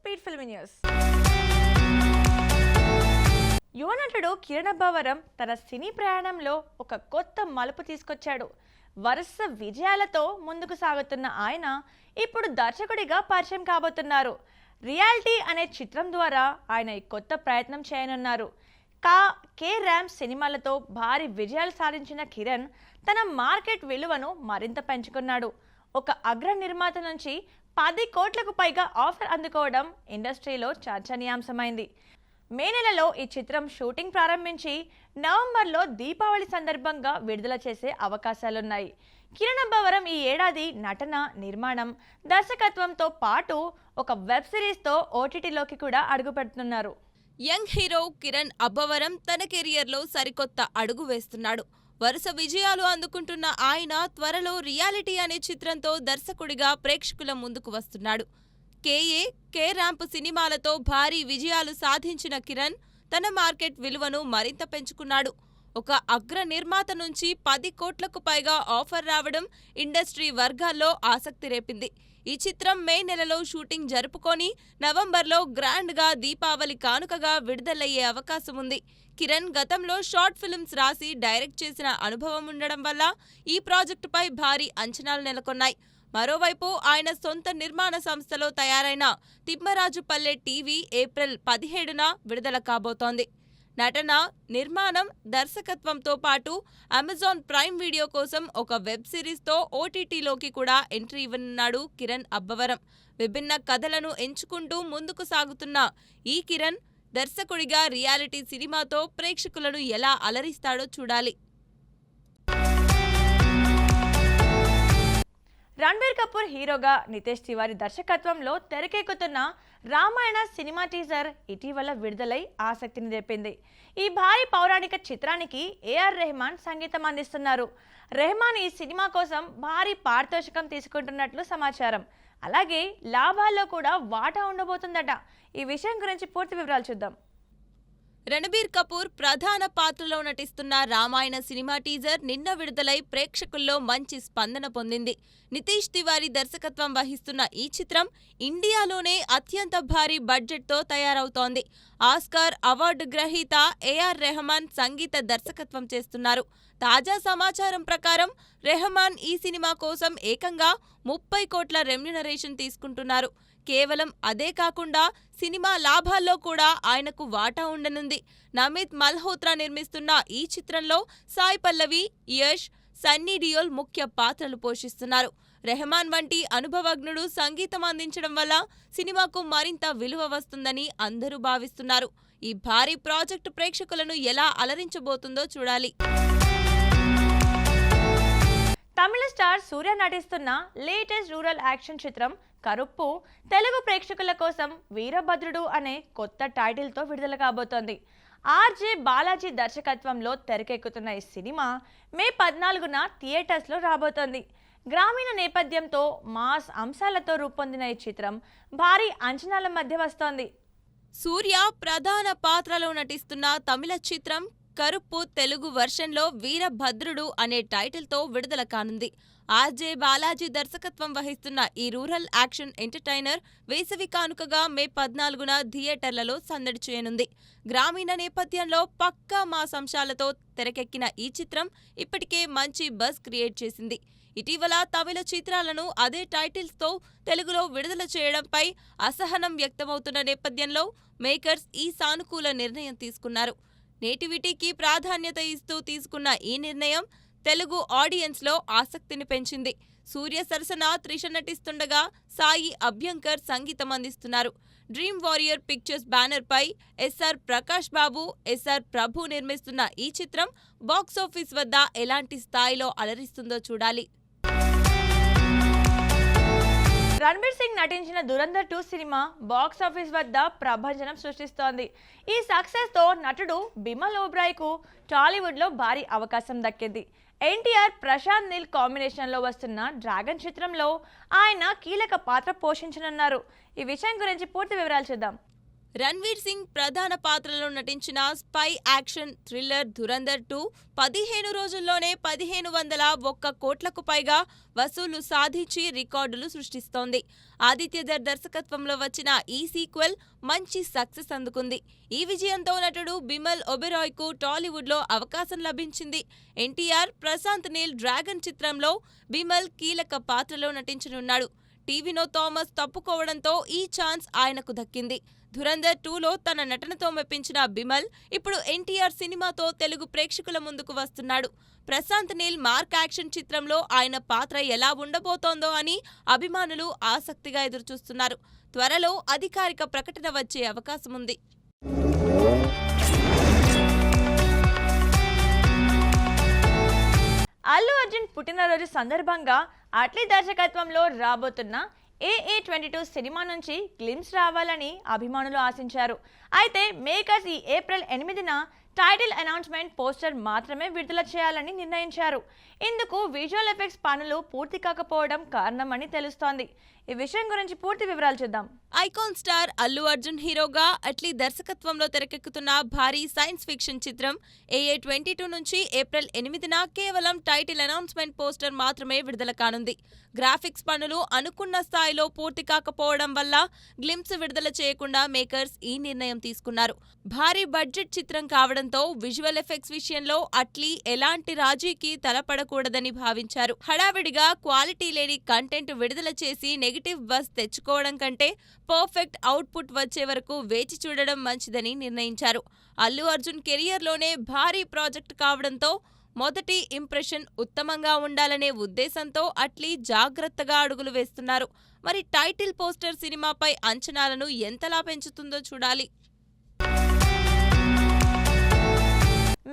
Speed film news. యువ నటుడు కిరణ్ అబ్బవరం తన సినీ ప్రయాణంలో ఒక కొత్త మలుపు తీసుకొచ్చాడు. వరుస విజయాలతో ముందుకు సాగుతున్న ఆయన ఇప్పుడు దర్శకుడిగా పరిచయం కాబోతున్నారు. రియాలిటీ అనే చిత్రం ద్వారా ఆయన ఈ కొత్త ప్రయత్నం చేయనున్నారు. కే ర్యామ్ సినిమాలతో భారీ విజయాలు సాధించిన కిరణ్ తన మార్కెట్ విలువను మరింత పెంచుకున్నాడు. ఒక అగ్ర నిర్మాత నుంచి 10 కోట్లకు పైగా ఆఫర్ అందుకోవడం ఇండస్ట్రీలో చర్చనీయాంశమైంది. మే నెలలో ఈ చిత్రం షూటింగ్ ప్రారంభించి నవంబర్లో దీపావళి సందర్భంగా విడుదల చేసే అవకాశాలున్నాయి. కిరణ్ అబ్బవరం ఈ ఏడాది నటన, నిర్మాణం, దర్శకత్వంతో పాటు ఒక వెబ్ సిరీస్తో ఓటీటీలోకి కూడా అడుగుపెడుతున్నారు. యంగ్ హీరో కిరణ్ అబ్బవరం తన కెరియర్లో సరికొత్త అడుగు వేస్తున్నాడు. వరుస విజయాలు అందుకుంటున్న ఆయన త్వరలో రియాలిటీ అనే చిత్రంతో దర్శకుడిగా ప్రేక్షకుల ముందుకు వస్తున్నాడు. కే ర్యాంప్ సినిమాలతో భారీ విజయాలు సాధించిన కిరణ్ తన మార్కెట్ విలువను మరింత పెంచుకున్నాడు. ఒక అగ్ర నిర్మాత నుంచి 10 కోట్లకు పైగా ఆఫర్ రావడం ఇండస్ట్రీ వర్గాల్లో ఆసక్తి రేపింది. ఈ చిత్రం మే నెలలో షూటింగ్ జరుపుకొని నవంబర్లో గ్రాండ్గా దీపావళి కానుకగా విడుదలయ్యే అవకాశం ఉంది. కిరణ్ గతంలో షార్ట్ ఫిల్మ్స్ రాసి డైరెక్ట్ చేసిన అనుభవం ఉండడం వల్ల ఈ ప్రాజెక్టుపై భారీ అంచనాలు నెలకొన్నాయి. మరోవైపు ఆయన సొంత నిర్మాణ సంస్థలో తయారైన తిమ్మరాజుపల్లె టీవీ ఏప్రిల్ 17న విడుదల కాబోతోంది. నటన, నిర్మాణం, దర్శకత్వంతో పాటు అమెజాన్ ప్రైమ్ వీడియో కోసం ఒక వెబ్ సిరీస్తో ఓటీటీలోకి కూడా ఎంట్రీ ఇవ్వనున్నాడు కిరణ్ అబ్బవరం. విభిన్న కథలను ఎంచుకుంటూ ముందుకు సాగుతున్న ఈ కిరణ్ దర్శకుడిగా రియాలిటీ సినిమాతో ప్రేక్షకులను ఎలా అలరిస్తాడో చూడాలి. రణబీర్ కపూర్ హీరోగా నితేష్ తివారీ దర్శకత్వంలో తెరకెక్కుతున్న రామాయణ సినిమా టీజర్ ఇటీవల విడుదలై ఆసక్తిని రేపింది. ఈ భారీ పౌరాణిక చిత్రానికి ఏఆర్ రెహమాన్ సంగీతం అందిస్తున్నారు. రెహమాన్ ఈ సినిమా కోసం భారీ పారితోషికం తీసుకుంటున్నట్లు సమాచారం. అలాగే లాభాల్లో కూడా వాటా ఉండబోతుందట. ఈ విషయం గురించి పూర్తి వివరాలు చూద్దాం. రణబీర్ కపూర్ ప్రధాన పాత్రలో నటిస్తున్న రామాయణ సినిమా టీజర్ నిన్న విడుదలై ప్రేక్షకుల్లో మంచి స్పందన పొందింది. నితీష్ తివారీ దర్శకత్వం వహిస్తున్న ఈ చిత్రం ఇండియాలోనే అత్యంత భారీ బడ్జెట్తో తయారవుతోంది. ఆస్కార్ అవార్డు గ్రహీత ఏఆర్ రెహమాన్ సంగీత దర్శకత్వం చేస్తున్నారు. తాజా సమాచారం ప్రకారం రెహమాన్ ఈ సినిమా కోసం ఏకంగా 30 కోట్ల రెమ్యునరేషన్ తీసుకుంటున్నారు. కేవలం అదే కాకుండా సినిమా లాభాల్లో కూడా ఆయనకు వాటా ఉండనుంది. నమిత్ మల్హోత్రా నిర్మిస్తున్న ఈ చిత్రంలో సాయి పల్లవి, యష్, సన్నీ డియోల్ ముఖ్య పాత్రలు పోషిస్తున్నారు. రెహమాన్ వంటి అనుభవజ్ఞుడు సంగీతం అందించడం వల్ల సినిమాకు మరింత విలువ వస్తుందని అందరూ భావిస్తున్నారు. ఈ భారీ ప్రాజెక్టు ప్రేక్షకులను ఎలా అలరించబోతుందో చూడాలి. తమిళ స్టార్ సూర్య నటిస్తున్న లేటెస్ట్ రూరల్ యాక్షన్ చిత్రం కరుప్పు తెలుగు ప్రేక్షకుల కోసం వీరభద్రుడు అనే కొత్త టైటిల్తో విడుదల కాబోతోంది. ఆర్జే బాలాజీ దర్శకత్వంలో తెరకెక్కుతున్న ఈ సినిమా మే 14న థియేటర్స్లో రాబోతోంది. గ్రామీణ నేపథ్యంతో మాస్ అంశాలతో రూపొందిన ఈ చిత్రం భారీ అంచనాల మధ్య వస్తోంది. సూర్య ప్రధాన పాత్రలో నటిస్తున్న తమిళ చిత్రం కరుప్పు తెలుగు వెర్షన్లో వీరభద్రుడు అనే టైటిల్తో విడుదల కానుంది. ఆర్జే బాలాజీ దర్శకత్వం వహిస్తున్న ఈ రూరల్ యాక్షన్ ఎంటర్టైనర్ వేసవి కానుకగా మే 14న థియేటర్లలో సందడి చేయనుంది. గ్రామీణ నేపథ్యంలో పక్కా మాస్ అంశాలతో తెరకెక్కిన ఈ చిత్రం ఇప్పటికే మంచి బజ్ క్రియేట్ చేసింది. ఇటీవల తమిళ చిత్రాలను అదే టైటిల్స్తో తెలుగులో విడుదల చేయడంపై అసహనం వ్యక్తమవుతున్న నేపథ్యంలో మేకర్స్ ఈ సానుకూల నిర్ణయం తీసుకున్నారు. నేటివిటీకి ప్రాధాన్యత ఇస్తూ తీసుకున్న ఈ నిర్ణయం తెలుగు ఆడియన్స్లో ఆసక్తిని పెంచింది. సూర్య సరసన త్రిష నటిస్తుండగా సాయి అభ్యంకర్ సంగీతం అందిస్తున్నారు. డ్రీమ్ వారియర్ పిక్చర్స్ బ్యానర్పై ఎస్ఆర్ ప్రకాష్ బాబు, ఎస్ఆర్ ప్రభు నిర్మిస్తున్న ఈ చిత్రం బాక్సాఫీస్ వద్ద ఎలాంటి స్థాయిలో అలరిస్తుందో చూడాలి. రణబీర్ సింగ్ నటించిన దురంధర్ 2 సినిమా బాక్సాఫీస్ వద్ద ప్రభంజనం సృష్టిస్తోంది. ఈ సక్సెస్తో నటుడు బిమల్ ఓబ్రాయ్కు టాలీవుడ్లో భారీ అవకాశం దక్కింది. ఎన్టీఆర్, ప్రశాంత్ నీల్ కాంబినేషన్లో వస్తున్న డ్రాగన్ చిత్రంలో ఆయన కీలక పాత్ర పోషించనున్నారు. ఈ విషయం గురించి పూర్తి వివరాలు చూద్దాం. రణ్వీర్ సింగ్ ప్రధాన పాత్రలో నటించిన స్పై యాక్షన్ థ్రిల్లర్ ధురంధర్ 2 15 రోజుల్లోనే 1501 కోట్లకు పైగా వసూలు సాధించి రికార్డులు సృష్టిస్తోంది. ఆదిత్యధర్ దర్శకత్వంలో వచ్చిన ఈ సీక్వెల్ మంచి సక్సెస్ అందుకుంది. ఈ విజయంతో నటుడు బిమల్ ఒబెరాయ్కు టాలీవుడ్లో అవకాశం లభించింది. ఎన్టీఆర్, ప్రశాంత్ నీల్ డ్రాగన్ చిత్రంలో బిమల్ కీలక పాత్రలో నటించనున్నాడు. టీవీనో థామస్ తప్పుకోవడంతో ఈ ఛాన్స్ ఆయనకు దక్కింది. ధురంధర్ 2లో తన నటనతో మెప్పించిన బిమల్ ఇప్పుడు ఎన్టీఆర్ సినిమాతో తెలుగు ప్రేక్షకుల ముందుకు వస్తున్నాడు. ప్రశాంత్ నీల్ మార్క్ యాక్షన్ చిత్రంలో ఆయన పాత్ర ఎలా ఉండబోతోందో అని అభిమానులు ఆసక్తిగా ఎదురుచూస్తున్నారు. త్వరలో అధికారిక ప్రకటన వచ్చే అవకాశముంది. అల్లు అర్జున్ పుట్టినరోజు సందర్భంగా అట్లీ దర్శకత్వంలో రాబోతున్న AA22 సినిమా నుంచి గ్లిమ్స్ రావాలని అభిమానులు ఆశించారు. అయితే మేకర్స్ ఈ ఏప్రిల్ 8న టైటిల్ అనౌన్స్మెంట్ పోస్టర్ మాత్రమే విడుదల చేయాలని నిర్ణయించారు. ఇందుకు విజువల్ ఎఫెక్ట్స్ పనులు పూర్తి కాకపోవడం కారణమని తెలుస్తోంది. ఈ విషయం గురించి పూర్తి వివరాలు చూద్దాం. ఐకాన్ స్టార్ అల్లు అర్జున్ హీరోగా అట్లీ దర్శకత్వంలో తెరకెక్కుతున్న భారీ సైన్స్ ఫిక్షన్ చిత్రం AA22 నుంచి ఏప్రిల్ 8న కేవలం టైటిల్ అనౌన్స్మెంట్ పోస్టర్ మాత్రమే విడుదల కానుంది. గ్రాఫిక్స్ పనులు అనుకున్న స్థాయిలో పూర్తి కాకపోవడం వల్ల గ్లిమ్స్ విడుదల చేయకుండా మేకర్స్ ఈ నిర్ణయం తీసుకున్నారు. భారీ బడ్జెట్ చిత్రం కావడంతో విజువల్ ఎఫెక్ట్స్ విషయంలో అట్లీ ఎలాంటి రాజీకి తలపడకూడదని భావించారు. హడావిడిగా క్వాలిటీ లేని కంటెంట్ విడుదల చేసి నెగిటివ్ బజ్ తెచ్చుకోవడం కంటే పర్ఫెక్ట్ అవుట్పుట్ వచ్చే వరకు వేచి చూడడం మంచిదని నిర్ణయించారు. అల్లు అర్జున్ కెరియర్లోనే భారీ ప్రాజెక్ట్ కావడంతో మొదటి ఇంప్రెషన్ ఉత్తమంగా ఉండాలనే ఉద్దేశంతో అట్లీ జాగ్రత్తగా అడుగులు వేస్తున్నారు. మరి టైటిల్ పోస్టర్ సినిమాపై అంచనాలను ఎంతలా పెంచుతుందో చూడాలి.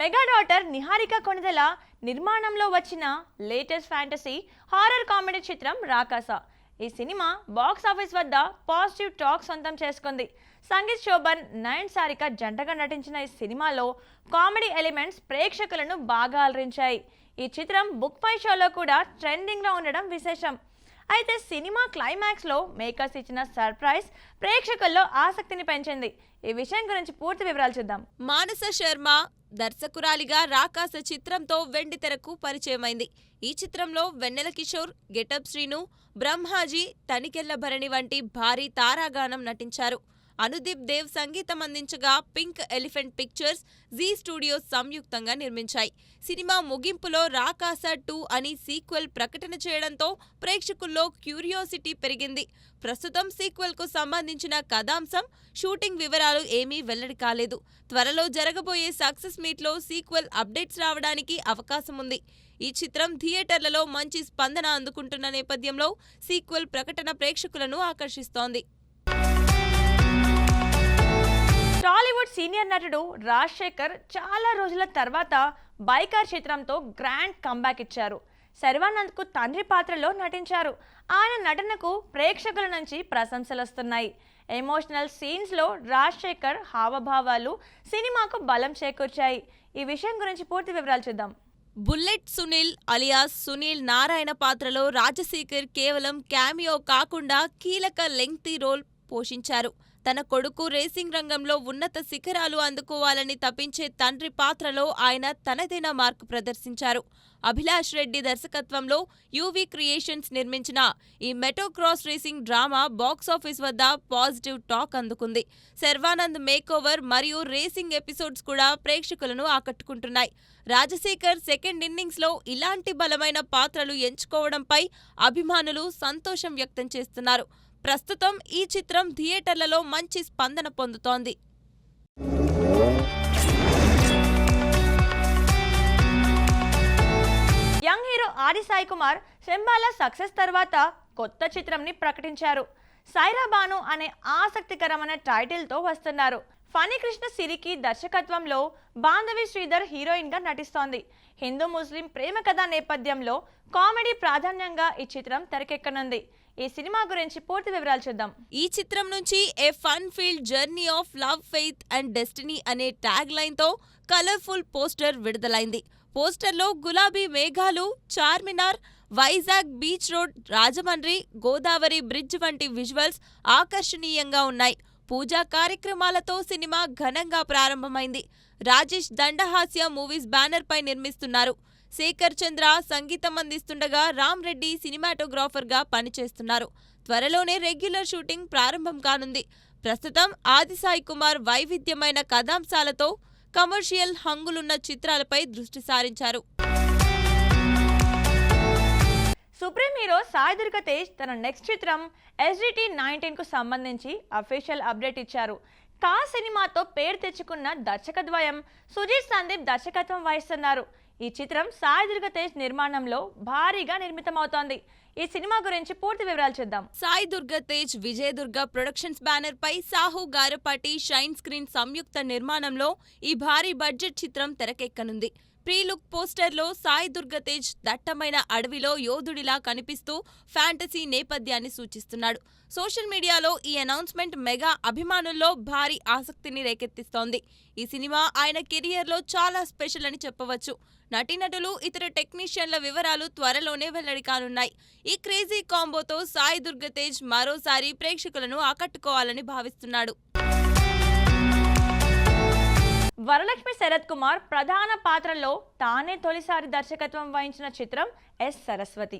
మెగా డాటర్ నిహారిక కొణిదెల నిర్మాణంలో వచ్చిన లేటెస్ట్ ఫ్యాంటసీ హారర్ కామెడీ చిత్రం రాకాస. ఈ సినిమా బాక్స్ ఆఫీస్ వద్ద పాజిటివ్ టాక్ సొంతం చేసుకుంది. సంగీత్ శోభన్, నయన్ సారిక జంటగా నటించిన ఈ సినిమాలో కామెడీ ఎలిమెంట్స్ ప్రేక్షకులను బాగా అలరించాయి. ఈ చిత్రం బుక్ మై షోలో కూడా ట్రెండింగ్లో ఉండడం విశేషం. అయితే సినిమా క్లైమాక్స్లో మేకర్స్ ఇచ్చిన సర్ప్రైజ్ ప్రేక్షకుల్లో ఆసక్తిని పెంచింది. ఈ విషయం గురించి పూర్తి వివరాలు చూద్దాం. మానస శర్మ దర్శకురాలిగా రాకాస చిత్రంతో వెండితెరకు పరిచయమైంది. ఈ చిత్రంలో వెన్నెల కిషోర్, గెటప్ శ్రీను, బ్రహ్మాజీ, తనికెళ్ల భరణి వంటి భారీ తారాగానం నటించారు. అనుదీప్ దేవ్ సంగీతం అందించగా Pink Elephant Pictures, Zee Studios సంయుక్తంగా నిర్మించాయి. సినిమా ముగింపులో రాకాస 2 అని సీక్వెల్ ప్రకటన చేయడంతో ప్రేక్షకుల్లో క్యూరియాసిటీ పెరిగింది. ప్రస్తుతం సీక్వెల్ కు సంబంధించిన కథాంశం, షూటింగ్ వివరాలు ఏమీ వెల్లడి కాలేదు. త్వరలో జరగబోయే సక్సెస్ మీట్లో సీక్వెల్ అప్డేట్స్ రావడానికి అవకాశం ఉంది. ఈ చిత్రం థియేటర్లలో మంచి స్పందన అందుకుంటున్న నేపథ్యంలో సీక్వెల్ ప్రకటన ప్రేక్షకులను ఆకర్షిస్తోంది. టాలీవుడ్ సీనియర్ నటుడు రాజశేఖర్ చాలా రోజుల తర్వాత బైకర్ చిత్రంతో గ్రాండ్ కంబ్యాక్ ఇచ్చారు. శర్వానంద్కు తండ్రి పాత్రలో నటించారు. ఆయన నటనకు ప్రేక్షకుల నుంచి ప్రశంసలు వస్తున్నాయి. ఎమోషనల్ సీన్స్లో రాజశేఖర్ హావభావాలు సినిమాకు బలం చేకూర్చాయి. ఈ విషయం గురించి పూర్తి వివరాలు చూద్దాం. బుల్లెట్ సునీల్ అలియాస్ సునీల్ నారాయణ పాత్రలో రాజశేఖర్ కేవలం క్యామియో కాకుండా కీలక లెంగ్తీ రోల్ పోషించారు. తన కొడుకు రేసింగ్ రంగంలో ఉన్నత శిఖరాలు అందుకోవాలని తపించే తండ్రి పాత్రలో ఆయన తనదైన మార్కు ప్రదర్శించారు. అభిలాష్ రెడ్డి దర్శకత్వంలో యూవీ క్రియేషన్స్ నిర్మించిన ఈ మెటోక్రాస్ రేసింగ్ డ్రామా బాక్సాఫీస్ వద్ద పాజిటివ్ టాక్ అందుకుంది. శర్వానంద్ మేకోవర్ మరియు రేసింగ్ ఎపిసోడ్స్ కూడా ప్రేక్షకులను ఆకట్టుకుంటున్నాయి. రాజశేఖర్ సెకండ్ ఇన్నింగ్స్లో ఇలాంటి బలమైన పాత్రలు ఎంచుకోవడంపై అభిమానులు సంతోషం వ్యక్తం చేస్తున్నారు. ప్రస్తుతం ఈ చిత్రం థియేటర్లలో మంచి స్పందన పొందుతోంది. యంగ్ హీరో ఆది సాయి కుమార్ శంబాలా సక్సెస్ తర్వాత కొత్త చిత్రంని ప్రకటించారు. సైరా బాను అనే ఆసక్తికరమైన టైటిల్తో వస్తున్నారు. ఫణి కృష్ణ సిరికి దర్శకత్వంలో బాంధవి శ్రీధర్ హీరోయిన్గా నటిస్తోంది. హిందూ ముస్లిం ప్రేమ కథ నేపథ్యంలో కామెడీ ప్రాధాన్యంగా ఈ చిత్రం తెరకెక్కనుంది. ఈ సినిమా గురించి పూర్తి వివరాలు చూద్దాం. ఈ చిత్రం నుంచి a fun filled journey of love, faith and destiny అనే ట్యాగ్ లైన్ తో కలర్ఫుల్ పోస్టర్ విడుదలైంది. పోస్టర్లో గులాబీ మేఘాలు, Charminar, Vizag beach road, Rajahmundry, Godavari bridge వంటి విజువల్స్ ఆకర్షణీయంగా ఉన్నాయి. పూజా కార్యక్రమాలతో సినిమా ఘనంగా ప్రారంభమైంది. రాజేష్ దండహాస్య మూవీస్ బ్యానర్ పై నిర్మిస్తున్నారు. శేఖర్ చంద్ర సంగీతం అందిస్తుండగా రామ్ రెడ్డి సినిమాటోగ్రాఫర్ గా పనిచేస్తున్నారు. త్వరలోనే రెగ్యులర్ షూటింగ్ ప్రారంభం కానుంది. ప్రస్తుతం ఆదిసాయి కుమార్ వైవిధ్యమైన కథాంశాలతో కమర్షియల్ హంగులున్న చిత్రాలపై దృష్టి సారించారు. సుప్రీం హీరో సాయి దుర్గా తేజ్ తన నెక్స్ట్ చిత్రం SDT-19 కు సంబంధించి అఫీషియల్ అప్డేట్ ఇచ్చారు. కా సినిమాతో పేరు తెచ్చుకున్న దర్శకద్వయం సుజీత్ సందీప్ దర్శకత్వం వహిస్తున్నారు. ఈ చిత్రం సాయి దుర్గా తేజ్ నిర్మాణంలో భారీగా నిర్మితమవుతోంది. ఈ సినిమా గురించి పూర్తి వివరాలు చూద్దాం. సాయి దుర్గా తేజ్ విజయ్ దుర్గా ప్రొడక్షన్స్ బ్యానర్ పై సాహు గారపాటి షైన్ స్క్రీన్ సంయుక్త నిర్మాణంలో ఈ భారీ బడ్జెట్ చిత్రం తెరకెక్కనుంది. ప్రీ లుక్ పోస్టర్లో సాయి దుర్గా తేజ్ దట్టమైన అడవిలో యోధుడిలా కనిపిస్తూ ఫ్యాంటసీ నేపథ్యాన్ని సూచిస్తున్నాడు. సోషల్ మీడియాలో ఈ అనౌన్స్మెంట్ మెగా అభిమానుల్లో భారీ ఆసక్తిని రేకెత్తిస్తోంది. ఈ సినిమా ఆయన కెరియర్లో చాలా స్పెషల్ అని చెప్పవచ్చు. నటీనటులు, ఇతర టెక్నీషియన్ల వివరాలు త్వరలోనే వెల్లడి కానున్నాయి. ఈ క్రేజీ కాంబోతో సాయి దుర్గా తేజ్ మరోసారి ప్రేక్షకులను ఆకట్టుకోవాలని భావిస్తున్నాడు. వరలక్ష్మి శరత్ కుమార్ ప్రధాన పాత్రలో తానే తొలిసారి దర్శకత్వం వహించిన చిత్రం ఎస్ సరస్వతి.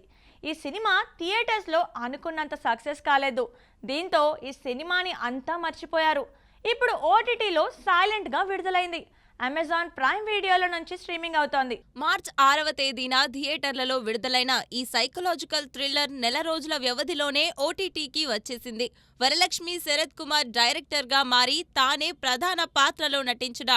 ఈ సినిమా థియేటర్స్లో అనుకున్నంత సక్సెస్ కాలేదు. దీంతో ఈ సినిమాని అంతా మర్చిపోయారు. ఇప్పుడు OTTలో సైలెంట్గా విడుదలైంది. అమెజాన్ ప్రైమ్ వీడియోల నుంచి స్ట్రీమింగ్ అవుతోంది. మార్చ్ 6వ తేదీన థియేటర్లలో విడుదలైన ఈ సైకలాజికల్ థ్రిల్లర్ నెల రోజుల వ్యవధిలోనే OTTకి వచ్చేసింది. వరలక్ష్మి శరత్ కుమార్ డైరెక్టర్గా మారి తానే ప్రధాన పాత్రలో నటించిన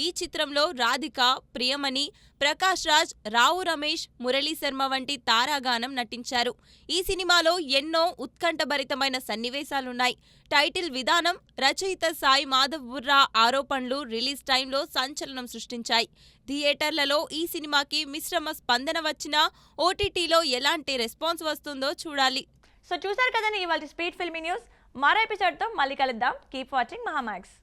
ఈ చిత్రంలో రాధిక, ప్రియమణి, ప్రకాష్ రాజ్, రావు రమేష్, మురళీ శర్మ వంటి తారాగానం నటించారు. ఈ సినిమాలో ఎన్నో ఉత్కంఠభరితమైన సన్నివేశాలున్నాయి. టైటిల్ విధానం, రచయిత సాయి మాధవ్ బుర్రా ఆరోపణలు రిలీజ్ టైంలో సంచలనం సృష్టించాయి. థియేటర్లలో ఈ సినిమాకి మిశ్రమ స్పందన వచ్చినా OTTలో ఎలాంటి రెస్పాన్స్ వస్తుందో చూడాలి. సో చూసారు కదండి ఇవాళ స్పీడ్ ఫిల్మీ న్యూస్. మరో ఎపిసోడ్తో మళ్ళీ కలుద్దాం. Keep watching Mahaa Max.